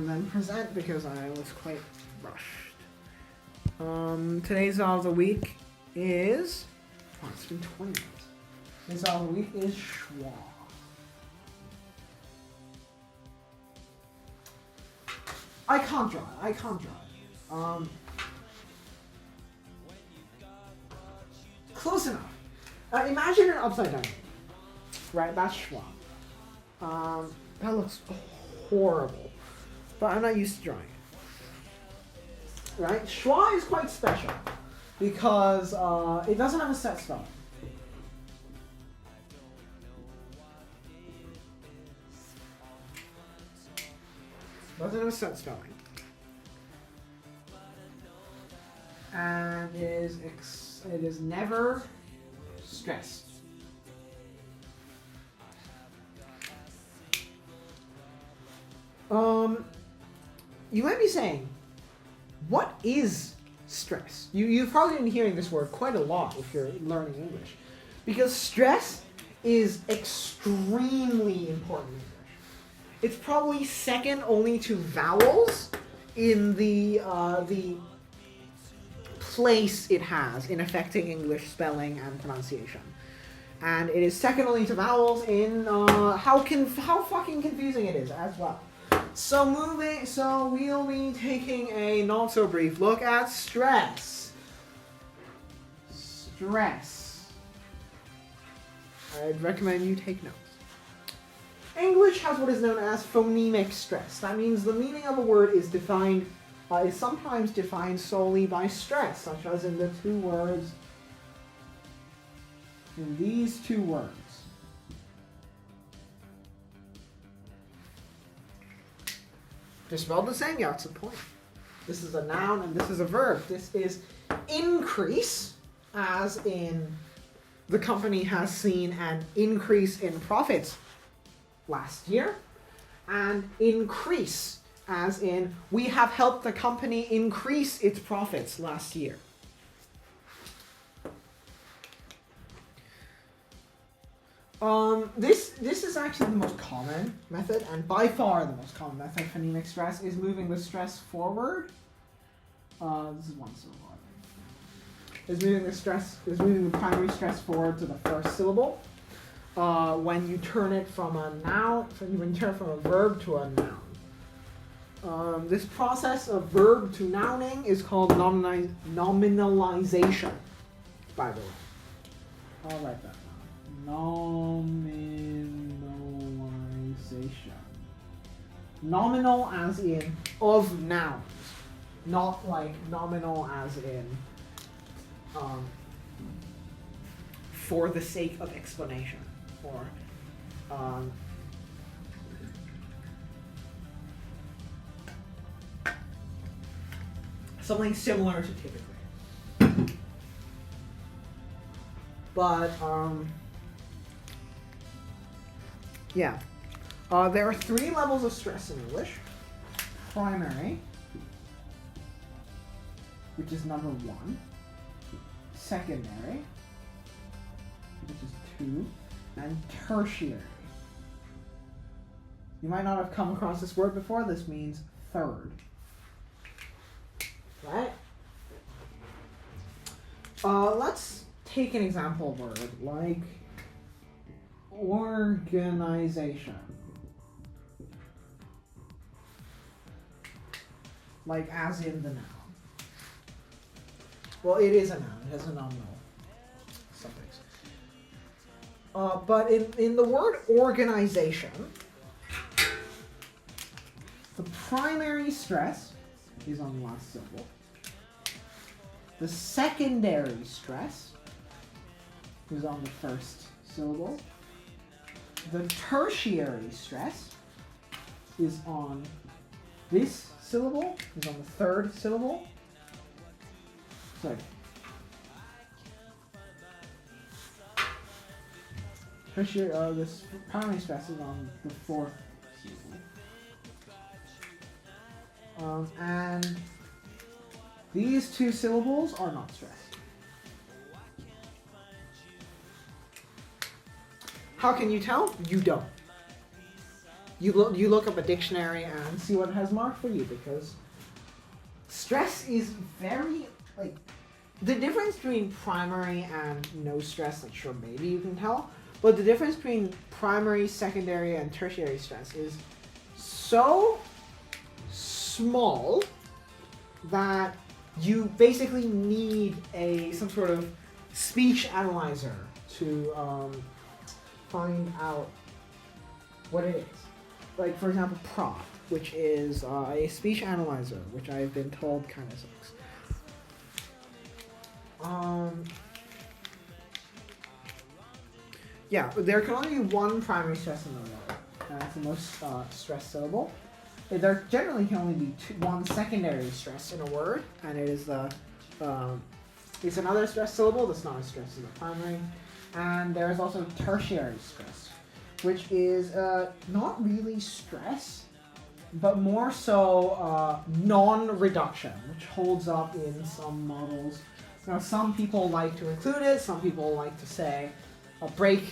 than present because I was quite rushed. Today's vowel of the week is... Oh, it's been 20 minutes. Today's vowel of the week is schwa. I can't draw it. Close enough. Imagine an upside down. Right, that's schwa. That looks horrible. But I'm not used to drawing it. Right? Schwa is quite special because it doesn't have a set spelling. Doesn't have a set spelling. And it is never stressed. You might be saying, what is stress? You've probably been hearing this word quite a lot if you're learning English. Because stress is extremely important in English. It's probably second only to vowels in the place it has in affecting English spelling and pronunciation. And it is second only to vowels in how fucking confusing it is as well. So we'll be taking a not so brief look at stress. Stress. I'd recommend you take notes. English has what is known as phonemic stress. That means the meaning of a word is sometimes defined solely by stress, such as in the two words, in these two words. They're spelled the same, yeah, that's the point. This is a noun and this is a verb. This is increase, as in the company has seen an increase in profits last year, and increase, as in we have helped the company increase its profits last year. This is actually the most common method, and by far the most common method of phonemic stress is moving the stress forward. This is one syllable. Is moving the primary stress forward to the first syllable. When you turn it from a noun, when you turn it from a verb to a noun. This process of verb to nouning is called nominalization, by the way. I'll write that down. Nominalization. Nominal as in of nouns, not like nominal as in for the sake of explanation, or something similar to typically. But yeah. There are three levels of stress in English. Primary, which is number 1. Secondary, which is 2. And tertiary. You might not have come across this word before. This means third. Right? Let's take an example word like organization. Like as in the noun. Well, it is a noun. It has a nominal suffix. But in the word organization, the primary stress is on the last syllable. The secondary stress is on the first syllable. The tertiary stress is on this syllable, is on the third syllable. Sorry. Tertiary, this primary stress is on the fourth syllable. And these two syllables are not stressed. How can you tell? You don't. you look up a dictionary and see what it has marked for you, because stress is very, like, the difference between primary and no stress, like, sure, maybe you can tell, but the difference between primary, secondary, and tertiary stress is so small that you basically need some sort of speech analyzer to find out what it is. Like, for example, prop, which is a speech analyzer, which I've been told kind of sucks. Yeah, there can only be one primary stress in the word, and that's the most stressed syllable. There generally can only be one secondary stress in a word, and it is it's another stressed syllable that's not as stressed as the primary. And there is also tertiary stress, which is not really stress, but more so non-reduction, which holds up in some models. Now, some people like to include it, some people like to say, break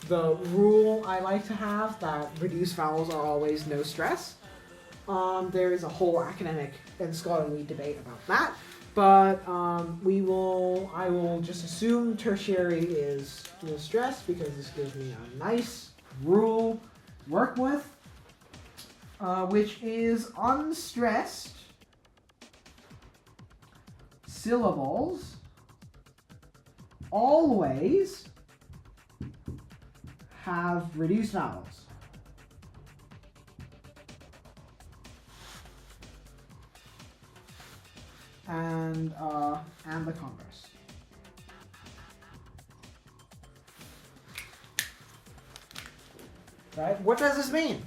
the rule I like to have, that reduced vowels are always no stress. There is a whole academic and scholarly debate about that, but I will just assume tertiary is no stress, because this gives me a nice rule to work with, which is unstressed syllables always have reduced vowels. And the converse. Right? What does this mean?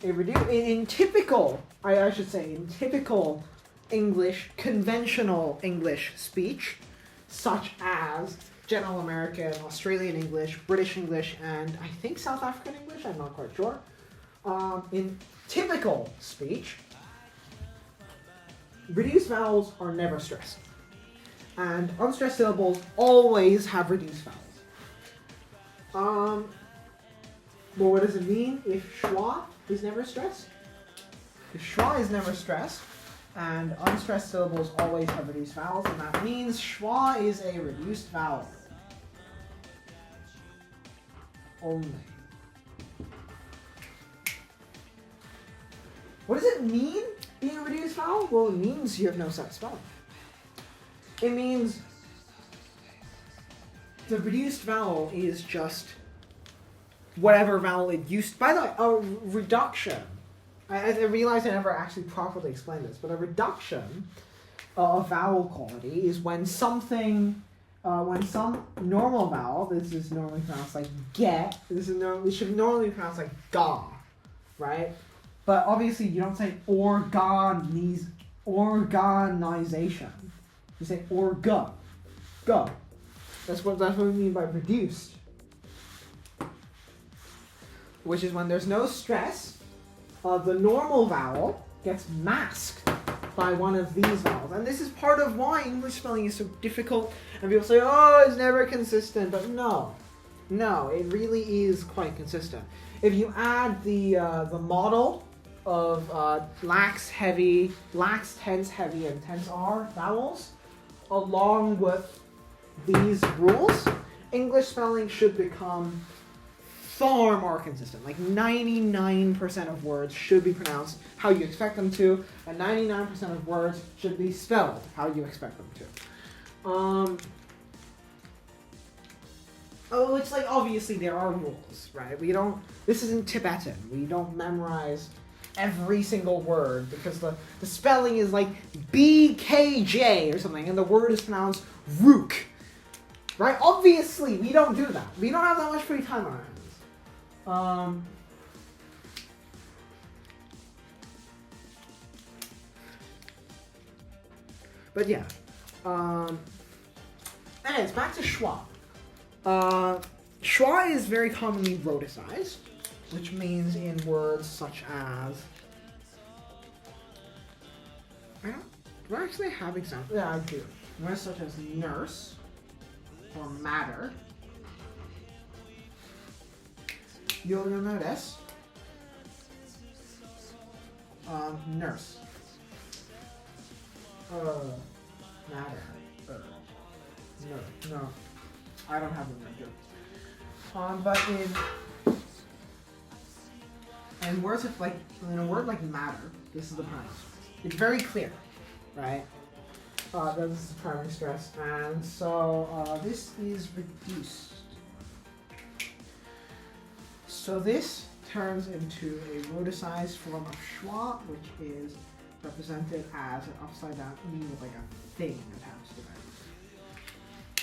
In typical, I should say, in typical English, conventional English speech, such as General American, Australian English, British English, and I think South African English, I'm not quite sure. In typical speech, reduced vowels are never stressed. And unstressed syllables always have reduced vowels. Well, what does it mean if schwa is never stressed? If schwa is never stressed, and unstressed syllables always have reduced vowels, and that means schwa is a reduced vowel. Only. What does it mean, being a reduced vowel? Well, it means you have no set spelling. It means the reduced vowel is just whatever vowel it used. By the way, a reduction, I realize I never actually properly explained this, but a reduction of vowel quality is when something, when some normal vowel, this is normally pronounced like get, this should normally be pronounced like ga, right? But obviously you don't say organization. You say orga. Go. That's what we mean by reduced. Which is when there's no stress, the normal vowel gets masked by one of these vowels. And this is part of why English spelling is so difficult. And people say, oh, it's never consistent. But no, it really is quite consistent. If you add the model of lax, tense, heavy, and tense R vowels, along with these rules, English spelling should become far more consistent. Like 99% of words should be pronounced how you expect them to, and 99% of words should be spelled how you expect them to. It's like, obviously there are rules, right? This isn't Tibetan. We don't memorize every single word, because the spelling is like BKJ or something, and the word is pronounced rook. Right? Obviously, we don't do that. We don't have that much free time on our hands. But yeah. Anyways, back to schwa. Schwa is very commonly rhoticized, which means in words such as... Do I actually have examples? Yeah, I do. Words such as nurse or matter. You'll notice Nurse. Matter. No. I don't have the word. But in words of like in a word like matter, this is the primary stress. It's very clear, right? This is the primary stress, and so this is reduced. So this turns into a rhoticized form of schwa, which is represented as an upside down E with like a thing attached to it.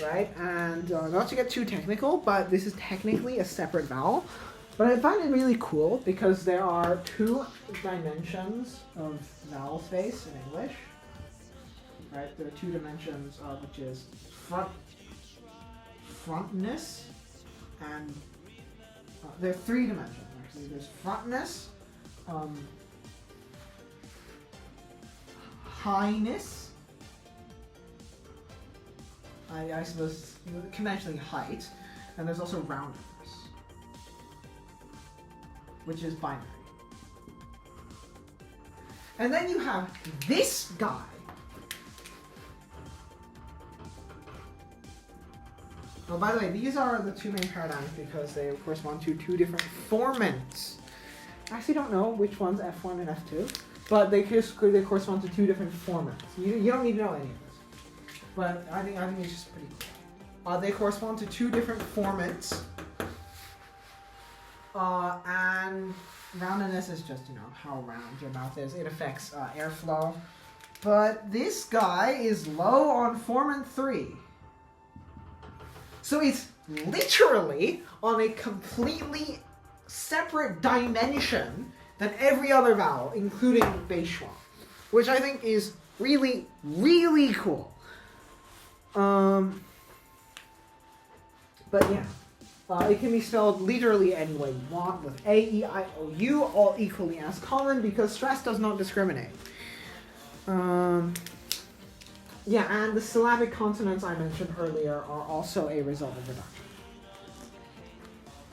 Right? And not to get too technical, but this is technically a separate vowel. But I find it really cool because there are two dimensions of vowel space in English. Right? There are two dimensions, which is frontness, and there are three dimensions actually. There's frontness, highness, I suppose conventionally height, and there's also roundness, which is binary. And then you have this guy. Oh, by the way, these are the two main paradigms because they correspond to two different formants. I actually don't know which one's F1 and F2, but they correspond to two different formats. You don't need to know any of this, but I think it's just pretty cool. They correspond to two different formats, and roundedness is just how round your mouth is. It affects airflow, but this guy is low on formant 3. So it's literally on a completely separate dimension than every other vowel, including base schwa, which I think is really, really cool. But yeah, it can be spelled literally any way you want, with A, E, I, O, U, all equally as common, because stress does not discriminate. Yeah, and the syllabic consonants I mentioned earlier are also a result of reduction.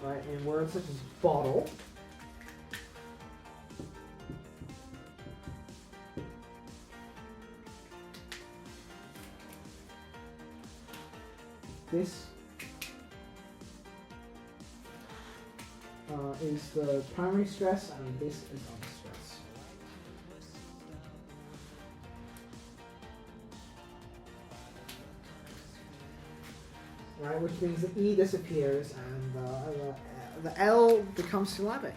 Right, in words such as bottle, this is the primary stress, and this is on stress. Right, which means the E disappears and the L becomes syllabic.